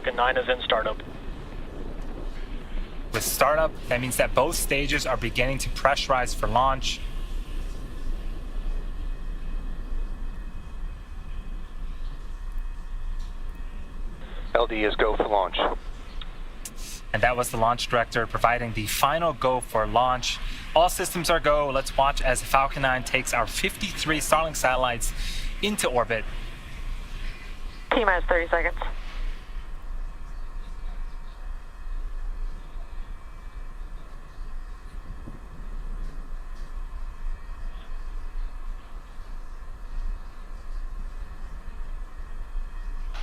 Falcon 9 is in startup. With startup, that means that both stages are beginning to pressurize for launch. LD is go for launch. And that was the launch director providing the final go for launch. All systems are go. Let's watch as Falcon 9 takes our 53 Starlink satellites into orbit. T-minus 30 seconds.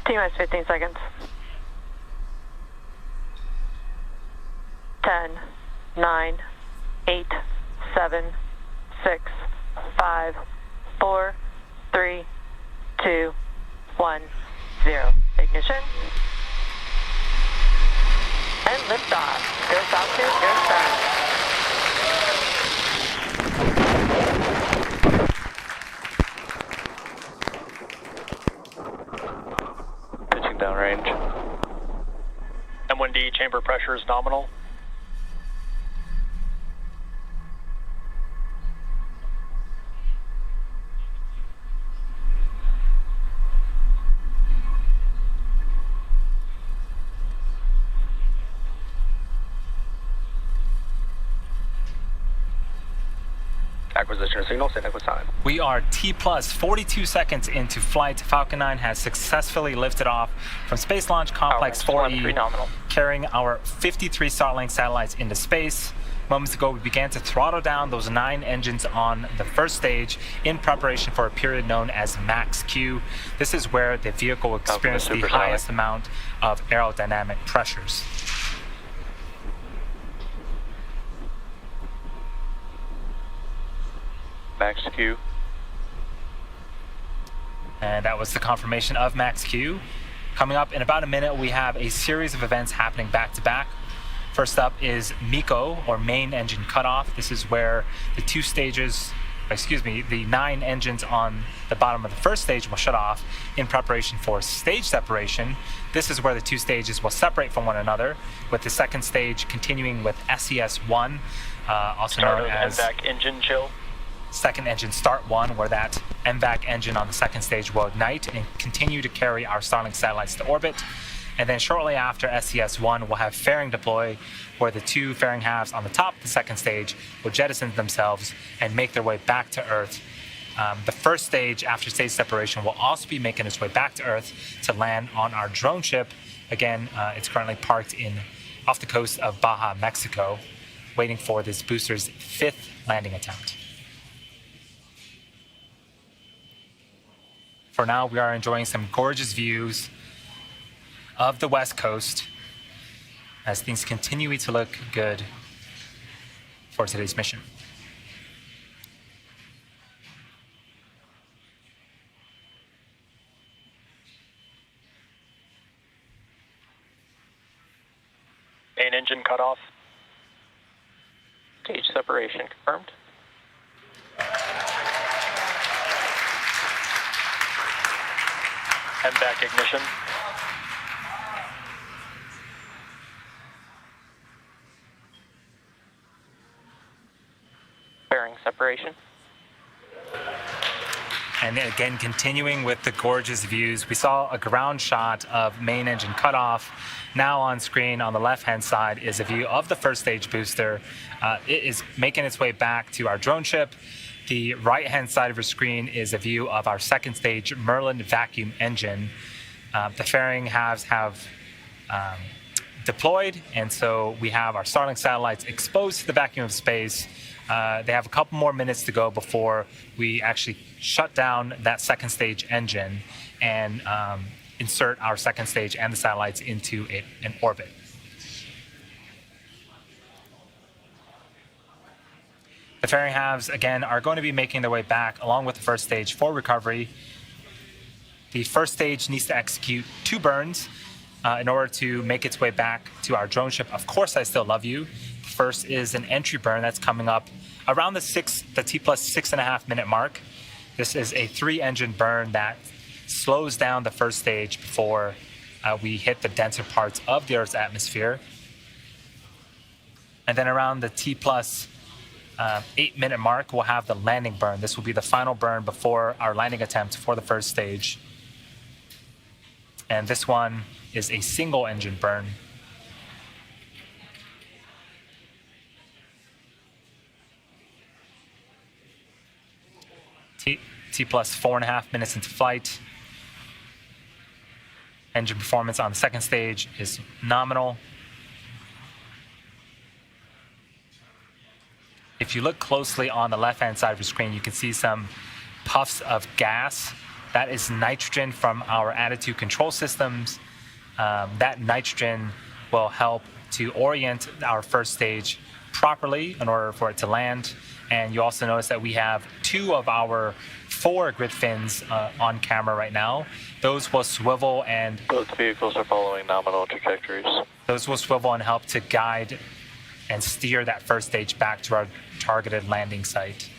T-minus 15 seconds. 10, 9, 8, 7, 6, 5, 4, 3, 2, 1, 0. Ignition. And liftoff. Go Falcon, go Starlink. Pitching downrange. M1D chamber pressure is nominal. Acquisition signal, send equal time. We are T plus 42 seconds into flight. Falcon 9 has successfully lifted off from Space Launch Complex 4E, carrying our 53 Starlink satellites into space. Moments ago, we began to throttle down those 9 engines on the first stage in preparation for a period known as max Q. This is where the vehicle will experience the highest amount of aerodynamic pressures. Max Q. And that was the confirmation of max Q. Coming up in about a minute, we have a series of events happening back to back. First up is MECO, or main engine cutoff. This is where the 9 engines on the bottom of the first stage will shut off in preparation for stage separation. This is where the 2 stages will separate from one another, with the second stage continuing with SES-1, also known as MVAC engine chill. second engine start 1, where that MVAC engine on the second stage will ignite and continue to carry our Starlink satellites to orbit. And then shortly after SES-1, we'll have fairing deploy, where the 2 fairing halves on the top of the second stage will jettison themselves and make their way back to Earth. The first stage, after stage separation, will also be making its way back to Earth to land on our drone ship. Again, it's currently parked off the coast of Baja, Mexico, waiting for this booster's 5th landing attempt. For now, we are enjoying some gorgeous views of the West Coast as things continue to look good for today's mission. Main engine cutoff. Stage separation confirmed. MVAC ignition. Bearing separation. And again, continuing with the gorgeous views, we saw a ground shot of main engine cutoff. Now on screen on the left-hand side is a view of the first stage booster. It is making its way back to our drone ship. The right-hand side of your screen is a view of our second stage Merlin vacuum engine. The fairing halves have deployed, and so we have our Starlink satellites exposed to the vacuum of space. They have a couple more minutes to go before we actually shut down that second stage engine and insert our second stage and the satellites into an orbit. The fairing halves, again, are going to be making their way back along with the first stage for recovery. The first stage needs to execute 2 burns in order to make its way back to our drone ship. Of course, I still love you. First is an entry burn that's coming up around the T plus 6.5 minute mark. This is a 3 engine burn that slows down the first stage before we hit the denser parts of the Earth's atmosphere. And then around the T plus 8-minute mark, we'll have the landing burn. This will be the final burn before our landing attempt for the first stage. And this one is a single engine burn. T plus 4.5 minutes into flight. Engine performance on the second stage is nominal. If you look closely on the left-hand side of your screen, you can see some puffs of gas. That is nitrogen from our attitude control systems. That nitrogen will help to orient our first stage properly in order for it to land. And you also notice that we have 2 of our 4 grid fins on camera right now. Those will swivel and... Both vehicles are following nominal trajectories. Those will swivel and help to guide and steer that first stage back to our targeted landing site.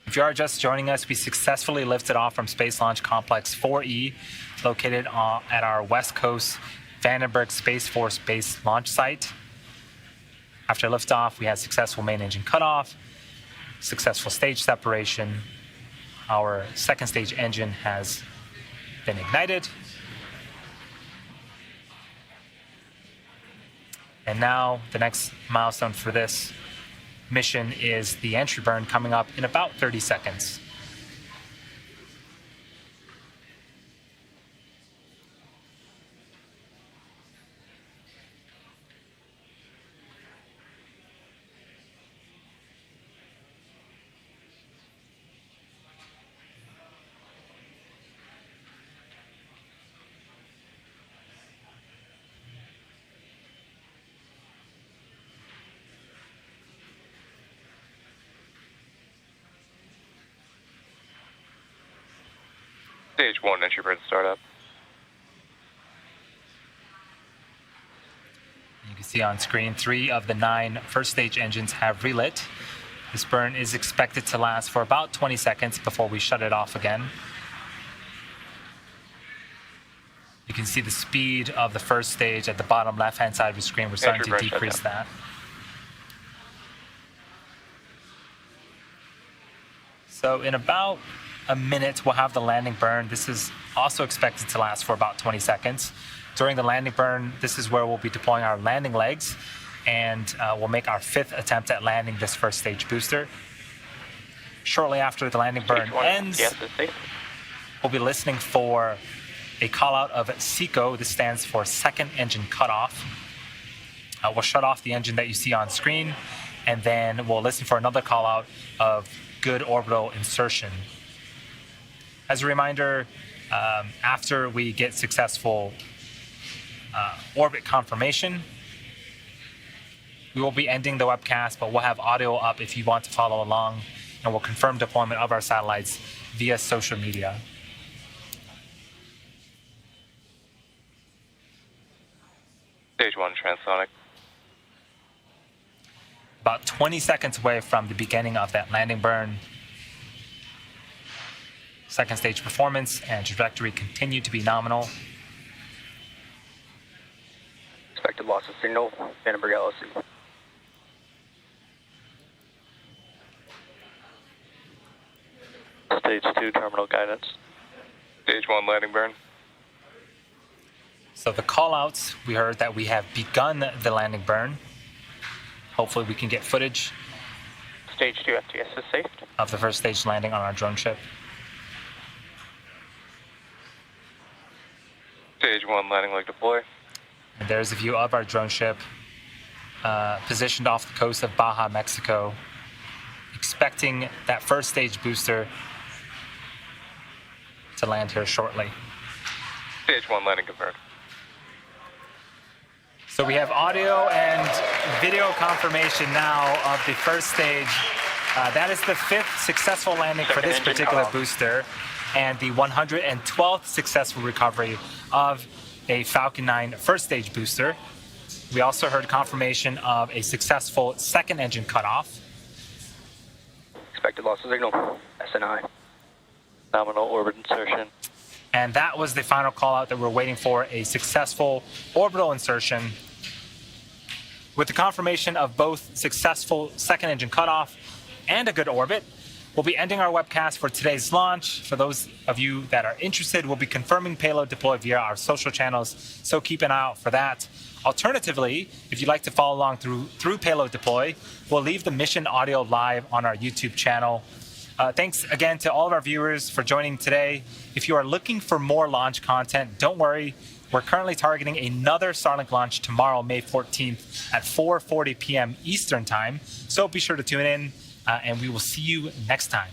If you are just joining us, we successfully lifted off from Space Launch Complex 4E, located at our West Coast Vandenberg Space Force Base launch site. After liftoff, we had successful main engine cutoff, successful stage separation. Our second stage engine has been ignited. And now the next milestone for this mission is the entry burn, coming up in about 30 seconds. Stage 1, entry burn startup. You can see on screen 3 of the 9 first stage engines have relit. This burn is expected to last for about 20 seconds before we shut it off again. You can see the speed of the first stage at the bottom left-hand side of the screen. We're starting to decrease that. So in about a minute, we'll have the landing burn. This is also expected to last for about 20 seconds. During the landing burn, this is where we'll be deploying our landing legs, and we'll make our 5th attempt at landing this first stage booster. Shortly after the landing burn ends, we'll be listening for a call out of SECO. This stands for second engine cutoff. We'll shut off the engine that you see on screen, and then we'll listen for another call out of good orbital insertion. As a reminder, after we get successful orbit confirmation, we will be ending the webcast, but we'll have audio up if you want to follow along, and we'll confirm deployment of our satellites via social media. Stage 1, transonic. About 20 seconds away from the beginning of that landing burn. Second stage performance and trajectory continue to be nominal. Expected loss of signal, Vandenberg LLC. Stage 2, terminal guidance. Stage 1, landing burn. So the call-outs, we heard that we have begun the landing burn. Hopefully we can get footage Stage 2, FTS is safe. of the first stage landing on our drone ship. Stage 1, landing leg deploy. And there's a view of our drone ship positioned off the coast of Baja, Mexico, expecting that first stage booster to land here shortly. Stage 1, landing confirmed. So we have audio and video confirmation now of the first stage. That is the 5th successful landing for this particular booster, and the 112th successful recovery of a Falcon 9 first stage booster. We also heard confirmation of a successful second engine cutoff. Expected loss of signal, SNI. Nominal orbit insertion. And that was the final call out that we're waiting for, a successful orbital insertion. With the confirmation of both successful second engine cutoff and a good orbit, we'll be ending our webcast for today's launch. For those of you that are interested, we'll be confirming payload deploy via our social channels, so keep an eye out for that. Alternatively, if you'd like to follow along through payload deploy, we'll leave the mission audio live on our YouTube channel. Thanks again to all of our viewers for joining today. If you are looking for more launch content, don't worry. We're currently targeting another Starlink launch tomorrow, May 14th at 4:40 p.m. Eastern Time. So be sure to tune in, and we will see you next time.